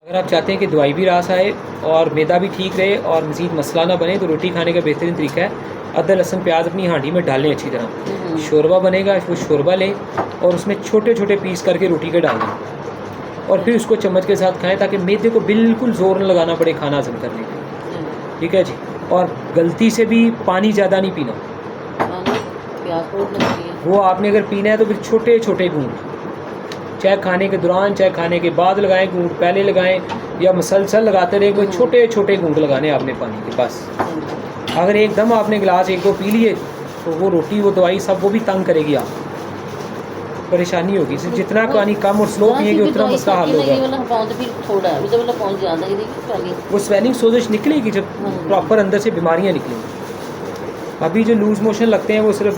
अगर आप चाहते हैं कि दवाई भी रास आए और मैदा भी ठीक रहे और मज़ीद मसला ना बने, तो रोटी खाने का बेहतरीन तरीका है अदरक लहसुन प्याज अपनी हांडी में डाल लें अच्छी तरह। शोरबा बनेगा, वो शोरबा लें और उसमें छोटे छोटे पीस करके रोटी के डाल दें और फिर उसको चम्मच के साथ खाएं, ताकि मैदे को बिल्कुल ज़ोर न लगाना पड़े खाना हजम करने के। ठीक है जी। और गलती से भी पानी ज़्यादा नहीं पीना, वो आपने अगर पीना है तो फिर छोटे छोटे घूंट, चाहे खाने के दौरान चाहे खाने के बाद लगाएं, घूंट पहले लगाएं या मसलसल लगाते रहे, कोई छोटे छोटे घूंट लगाने आपने पानी के। बस अगर एकदम आपने गिलास एक दो पी लिए तो वो रोटी वो दवाई सब वो भी तंग करेगी, आप परेशानी होगी। इसलिए जितना पानी कम और स्लो पिएंगे उतना मसला हल होगा। वो स्वेलिंग सोजिश निकलेगी जब प्रॉपर अंदर से बीमारियाँ निकलेंगी। अभी जो लूज मोशन लगते हैं वो सिर्फ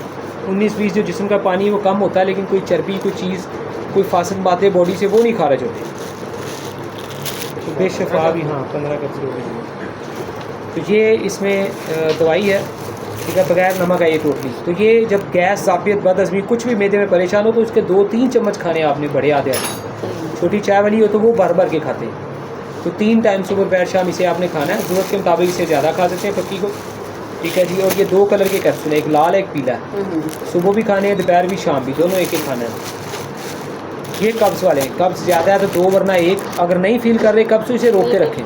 19-20 जो जिस्म का पानी है वो कम होता है, लेकिन कोई चर्बी कोई चीज़ कोई फासद बातें बॉडी से वो नहीं खारिज होती। तो बेशफा भी हाँ 15 कैप्सूल हो गए। तो ये इसमें दवाई है, ठीक है, बगैर नमक है ये टोटली। तो ये जब गैस ज़ाबियत बदहज़मी कुछ भी मैदे में परेशान हो तो उसके 2-3 चम्मच खाने आपने बड़े आधे आधे। छोटी चाय वाली हो तो वो भर भर के खाते हैं। तो 3 टाइम सुबह दोपहर शाम इसे आपने खाना है। ज़रूरत के मुताबिक इसे ज़्यादा खा सकते हैं पत्ती को। ठीक है जी। और ये 2 कलर के कैप्सूल है, एक लाल एक पीला है। सुबह भी खाने हैं, दोपहर भी शाम भी, दोनों एक एक खाना है। ये कब्ज़ वाले हैं, कब्ज़ ज़्यादा है तो 2 वरना 1। अगर नहीं फील कर रहे कब्ज़ तो इसे रोक के रखें,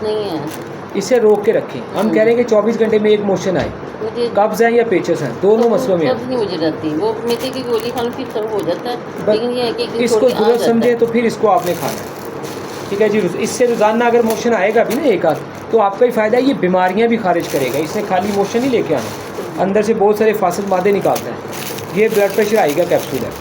इसे रोक के रखें। हम कह रहे हैं कि 24 घंटे में एक मोशन आए, कब्ज़ है या पेचस हैं, दोनों मसलों में नहीं मुझे रहती वो मेथी की गोली खाने फिर सब हो जाता है, लेकिन ये है कि इसको ज़रूरत समझे तो फिर इसको आपने खाना है। ठीक है जी। इससे रोज़ाना अगर मोशन आएगा भी ना एक आध तो आपका ही फ़ायदा है, ये बीमारियाँ भी खारिज करेगा। इसने खाली मोशन नहीं लेके आना, अंदर से बहुत सारे फासिद मादे निकालता है। ये ब्लड प्रेशर हाई का कैप्सूल है।